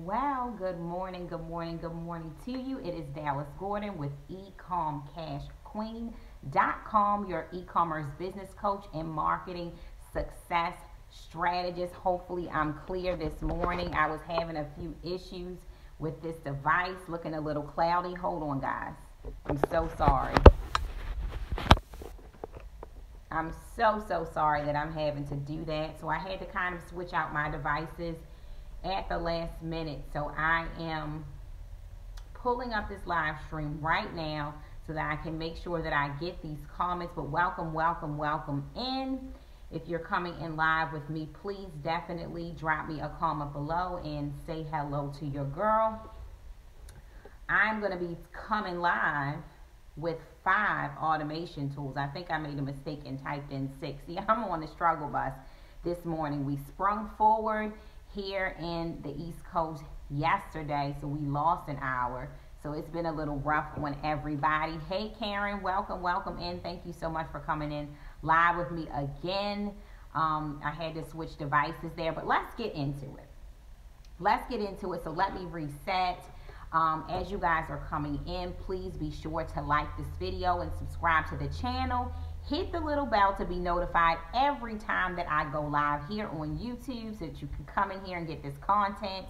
Well, good morning, good morning, good morning to you. It is Dallas Gordon with eComm your e-commerce business coach and marketing success strategist. Hopefully, I'm clear this morning. I was having a few issues with this device, looking a little cloudy. Hold on, guys. I'm so sorry. I'm so sorry that I'm having to do that. So I had to kind of switch out my devices at the last minute. So I am pulling up this live stream right now so that I can make sure that I get these comments. But welcome in. If you're coming in live with me, please definitely drop me a comment below and say hello to your girl. I'm going to be coming live with 5 automation tools. I think I made a mistake and typed in 6. See, I'm on the struggle bus this morning. We sprung forward here in the East Coast yesterday, so we lost an hour. So it's been a little rough on everybody. Hey Karen, welcome in. Thank you so much for coming in live with me again. I had to switch devices there, but let's get into it. So let me reset. As you guys are coming in, please be sure to like this video and subscribe to the channel. Hit the little bell to be notified every time that I go live here on YouTube so that you can come in here and get this content.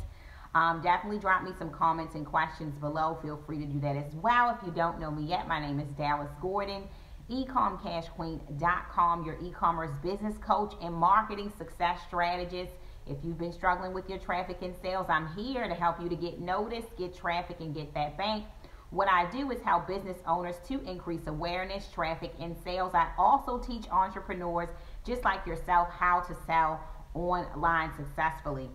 Definitely drop me some comments and questions below. Feel free to do that as well. If you don't know me yet, my name is Dallas Gordon, eCommCashQueen.com, your e-commerce business coach and marketing success strategist. If you've been struggling with your traffic and sales, I'm here to help you to get noticed, get traffic, and get that bank. What I do is help business owners to increase awareness, traffic, and sales. I also teach entrepreneurs just like yourself how to sell online successfully.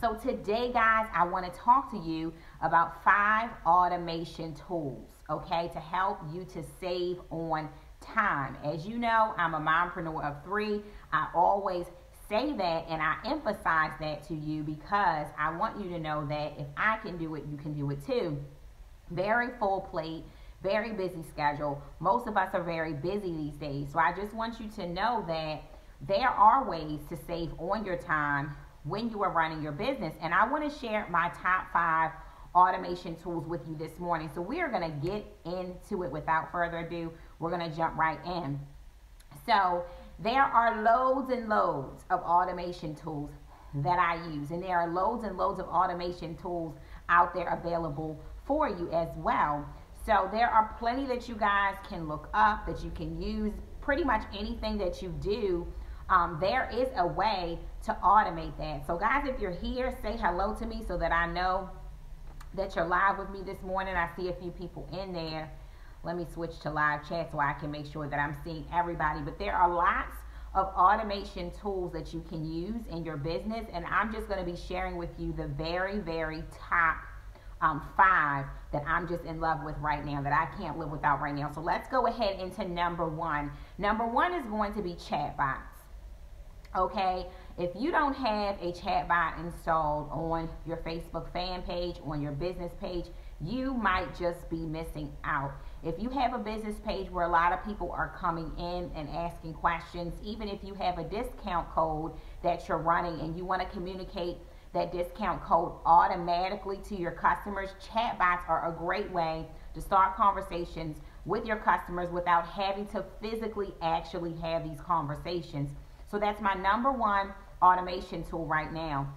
So today, guys, I want to talk to you about 5 automation tools, okay, to help you to save on time. As you know, I'm a mompreneur of 3. I always say that and I emphasize that to you because I want you to know that if I can do it, you can do it too. Very full plate, very busy schedule. Most of us are very busy these days. So I just want you to know that there are ways to save on your time when you are running your business. And I want to share my top 5 automation tools with you this morning. So we are going to get into it without further ado. We're going to jump right in. So there are loads and loads of automation tools that I use. And there are loads and loads of automation tools out there available for you as well. So there are plenty that you guys can look up, that you can use. Pretty much anything that you do, there is a way to automate that. So guys, if you're here, say hello to me so that I know that you're live with me this morning. I see a few people in there. Let me switch to live chat so I can make sure that I'm seeing everybody. But there are lots of automation tools that you can use in your business, and I'm just going to be sharing with you the very top 5 that I'm just in love with right now, that I can't live without right now. So let's go ahead into number 1. Number 1 is going to be Chatbox. Okay, if you don't have a chatbot installed on your Facebook fan page, on your business page, you might just be missing out. If you have a business page where a lot of people are coming in and asking questions, even if you have a discount code that you're running and you want to communicate that discount code automatically to your customers, chatbots are a great way to start conversations with your customers without having to physically actually have these conversations. So that's my number 1 automation tool right now.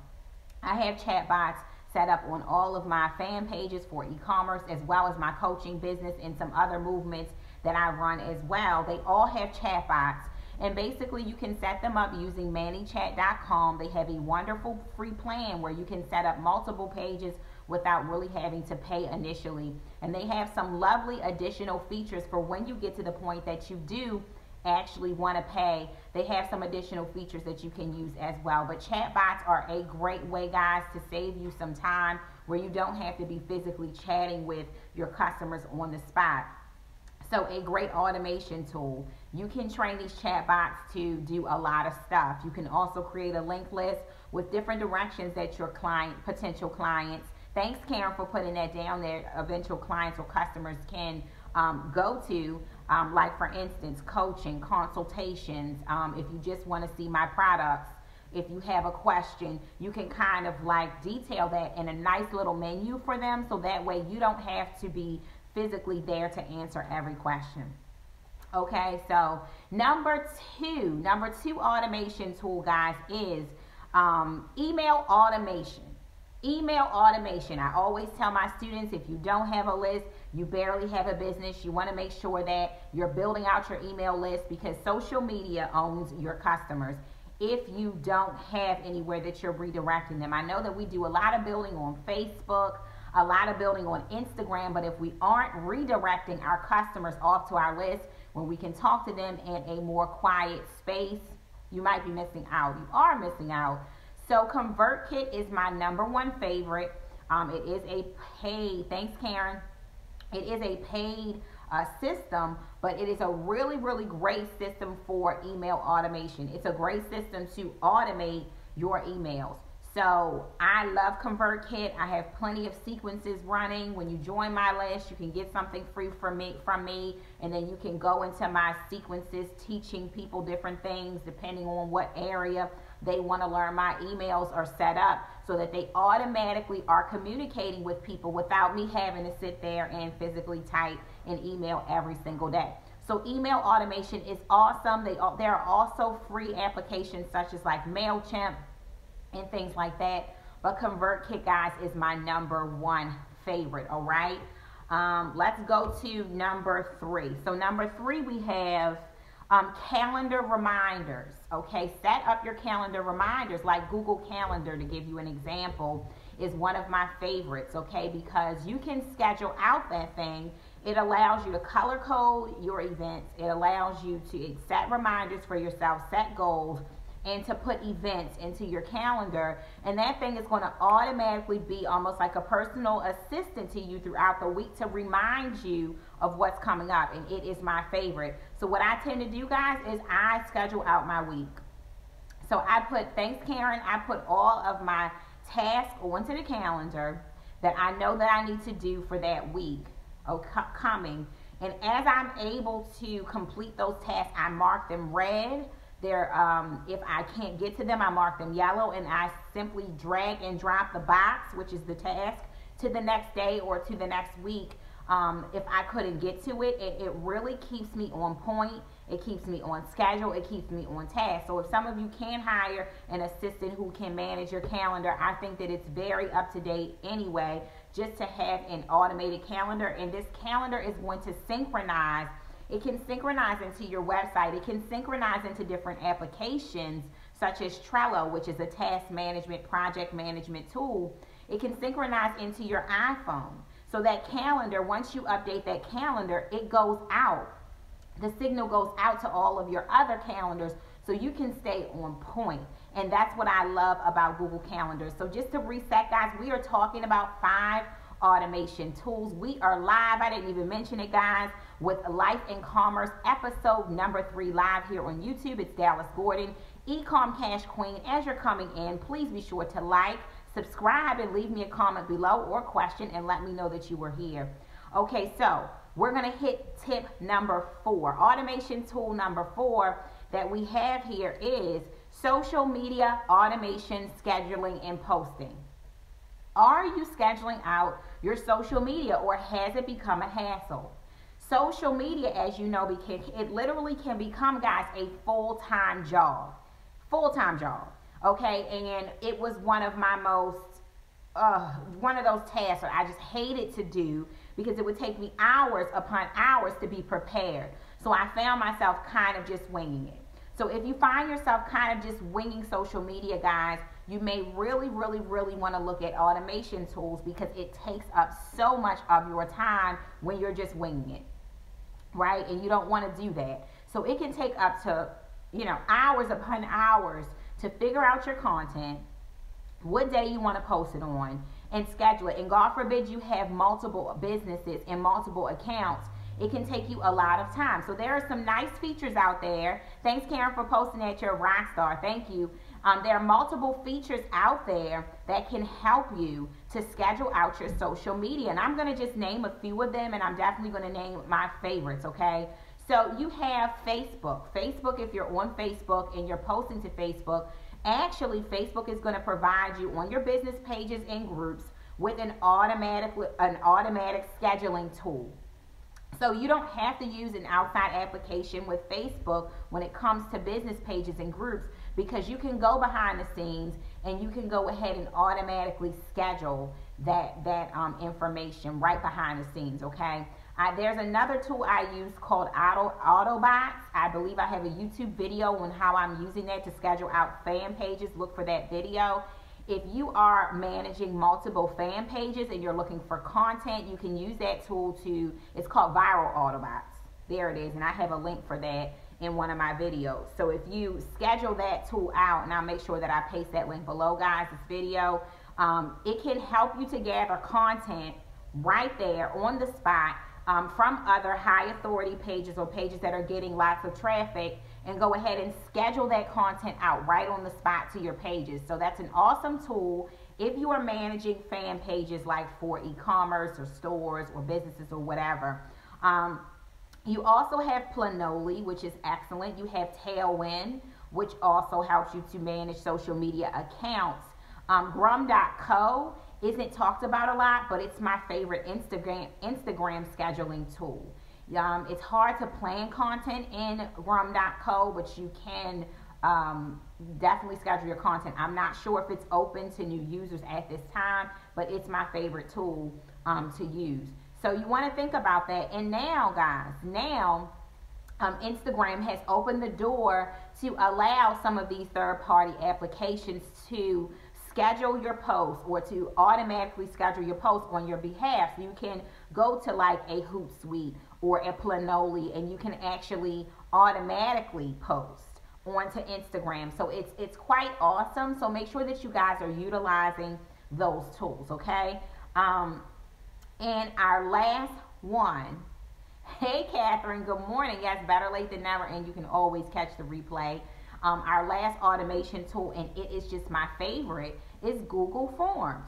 I have chatbots set up on all of my fan pages for e-commerce, as well as my coaching business and some other movements that I run as well. They all have chatbots, and basically you can set them up using ManyChat.com. They have a wonderful free plan where you can set up multiple pages without really having to pay initially. And they have some lovely additional features for when you get to the point that you do actually want to pay. They have some additional features that you can use as well. But chatbots are a great way, guys, to save you some time where you don't have to be physically chatting with your customers on the spot. So a great automation tool. You can train these chatbots to do a lot of stuff. You can also create a link list with different directions that your potential clients, thanks Karen for putting that down there, eventual clients or customers can go to. Like for instance, coaching, consultations. If you just want to see my products, If you have a question, you can kind of like detail that in a nice little menu for them, so that way you don't have to be physically there to answer every question. Okay, so number two automation tool, guys, is email automation. Email automation. I always tell my students, if you don't have a list, you barely have a business. You want to make sure that you're building out your email list, because social media owns your customers if you don't have anywhere that you're redirecting them. I know that we do a lot of building on Facebook, a lot of building on Instagram, but if we aren't redirecting our customers off to our list when we can talk to them in a more quiet space, you might be missing out. You are missing out. So ConvertKit is my number one favorite. It is a paid, thanks Karen, it is a paid system, but it is a really, really great system for email automation. It's a great system to automate your emails. So I love ConvertKit. I have plenty of sequences running. When you join my list, you can get something free from me, and then you can go into my sequences teaching people different things depending on what area they want to learn. My emails are set up so that they automatically are communicating with people without me having to sit there and physically type an email every single day. So email automation is awesome. There are also free applications such as like MailChimp and things like that, but ConvertKit, guys, is my number one favorite. All right, let's go to number three. So number three, we have calendar reminders. Okay, set up your calendar reminders, like Google Calendar, to give you an example, is one of my favorites. Okay, because you can schedule out that thing. It allows you to color code your events. It allows you to set reminders for yourself, set goals, and to put events into your calendar, and that thing is going to automatically be almost like a personal assistant to you throughout the week to remind you of what's coming up, and it is my favorite. So what I tend to do, guys, is I schedule out my week. So I put, thanks Karen, I put all of my tasks onto the calendar that I know that I need to do for that week coming, and as I'm able to complete those tasks, I mark them red. If I can't get to them, I mark them yellow, and I simply drag and drop the box, which is the task, to the next day or to the next week. If I couldn't get to it, it really keeps me on point. It keeps me on schedule. It keeps me on task. So if some of you can hire an assistant who can manage your calendar, I think that it's very up to date anyway, just to have an automated calendar. And this calendar is going to synchronize. It can synchronize into your website. It can synchronize into different applications such as Trello, which is a task management, project management tool. It can synchronize into your iPhone. So that calendar, once you update that calendar, it goes out. The signal goes out to all of your other calendars so you can stay on point. And that's what I love about Google Calendar. So just to reset, guys, we are talking about 5 automation tools. We are live, I didn't even mention it, guys, with Life in Commerce episode number 3 live here on YouTube. It's Dallas Gordon, eComm Cash Queen. As you're coming in, please be sure to like, subscribe, and leave me a comment below or question and let me know that you were here. Okay, so we're going to hit tip number 4. Automation tool number 4 that we have here is social media automation, scheduling, and posting. Are you scheduling out your social media, or has it become a hassle? Social media, as you know, it literally can become, guys, a full-time job. Full-time job, okay? And it was one of my most, one of those tasks that I just hated to do because it would take me hours upon hours to be prepared. So I found myself kind of just winging it. So if you find yourself kind of just winging social media, guys, you may really want to look at automation tools because it takes up so much of your time when you're just winging it, right? And you don't want to do that. So it can take up to, hours upon hours to figure out your content, what day you want to post it on, and schedule it. And God forbid you have multiple businesses and multiple accounts. It can take you a lot of time. So there are some nice features out there. Thanks, Karen, for posting that. You're a rock star. Thank you. There are multiple features out there that can help you to schedule out your social media. And I'm going to just name a few of them, and I'm definitely going to name my favorites, okay? So you have Facebook. Facebook, if you're on Facebook and you're posting to Facebook, Actually, Facebook is going to provide you on your business pages and groups with an automatic scheduling tool. So you don't have to use an outside application with Facebook when it comes to business pages and groups, because you can go behind the scenes and you can go ahead and automatically schedule that information right behind the scenes, okay? There's another tool I use called Autobots. I believe I have a YouTube video on how I'm using that to schedule out fan pages. Look for that video. If you are managing multiple fan pages and you're looking for content, you can use that tool it's called Viral Autobots. There it is, and I have a link for that in one of my videos. So if you schedule that tool out, and I'll make sure that I paste that link below, guys, this video, it can help you to gather content right there on the spot from other high authority pages or pages that are getting lots of traffic, and go ahead and schedule that content out right on the spot to your pages. So that's an awesome tool if you are managing fan pages like for e-commerce or stores or businesses or whatever. You also have Planoly, which is excellent. You have Tailwind, which also helps you to manage social media accounts. Grum.co isn't talked about a lot, but it's my favorite Instagram scheduling tool. It's hard to plan content in Grum.co, but you can definitely schedule your content. I'm not sure if it's open to new users at this time, but it's my favorite tool to use. So you want to think about that. And now, guys, Instagram has opened the door to allow some of these third-party applications to schedule your posts or to automatically schedule your posts on your behalf. So you can go to like a Hootsuite or a Planoly, and you can actually automatically post onto Instagram. So it's quite awesome. So make sure that you guys are utilizing those tools, okay? And our last one. Hey, Catherine, good morning. Yes, better late than never, and you can always catch the replay. Our last automation tool, and it is just my favorite, is Google Forms.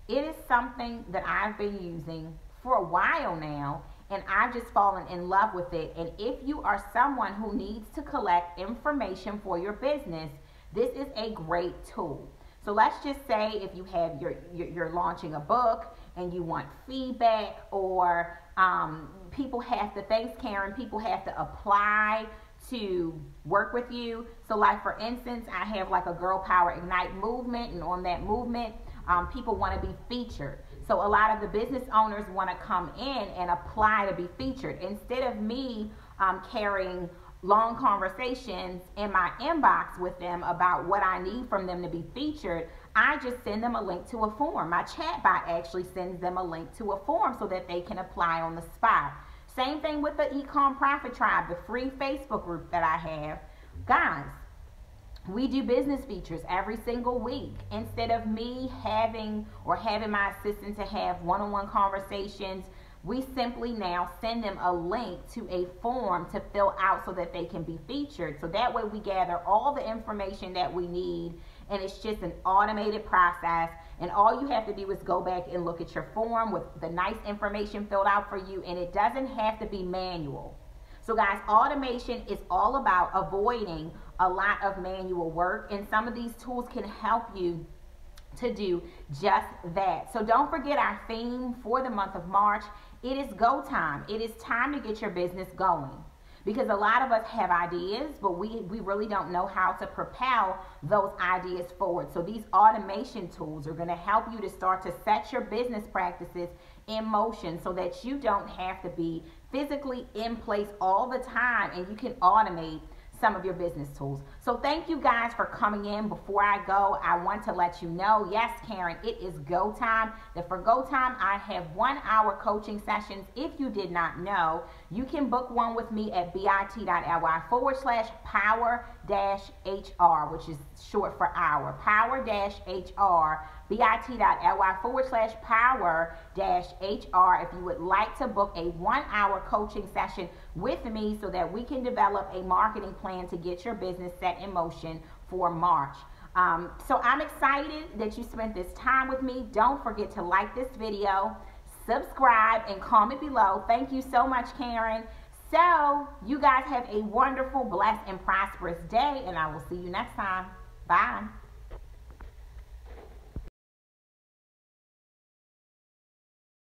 It is something that I've been using for a while now, and I've just fallen in love with it. And if you are someone who needs to collect information for your business, this is a great tool. So let's just say if you have you're launching a book and you want feedback, or people have to, thanks Karen, people have to apply to work with you. So like for instance, I have like a Girl Power Ignite movement, and on that movement, people want to be featured. So a lot of the business owners want to come in and apply to be featured. Instead of me carrying long conversations in my inbox with them about what I need from them to be featured, I just send them a link to a form. My chatbot actually sends them a link to a form so that they can apply on the spot. Same thing with the eComm Profit Tribe, the free Facebook group that I have. Guys, we do business features every single week. Instead of me having my assistant to have one-on-one conversations, we simply now send them a link to a form to fill out so that they can be featured. So that way we gather all the information that we need, and it's just an automated process. And all you have to do is go back and look at your form with the nice information filled out for you, and it doesn't have to be manual. So guys, automation is all about avoiding a lot of manual work, and some of these tools can help you to do just that. So don't forget our theme for the month of March. It is go time. It is time to get your business going, because a lot of us have ideas, but we really don't know how to propel those ideas forward. So these automation tools are going to help you to start to set your business practices in motion so that you don't have to be physically in place all the time, and you can automate some of your business tools. So thank you guys for coming in. Before I go, I want to let you know, yes, Karen, it is go time. That for go time, I have 1 hour coaching sessions. If you did not know, you can book one with me at bit.ly/power-hr, which is short for hour, power-hr, bit.ly/power-hr, if you would like to book a 1 hour coaching session with me so that we can develop a marketing plan to get your business set in motion for March. So I'm excited that you spent this time with me. Don't forget to like this video, subscribe, and comment below. Thank you so much, Karen. So you guys have a wonderful, blessed, and prosperous day, and I will see you next time. Bye.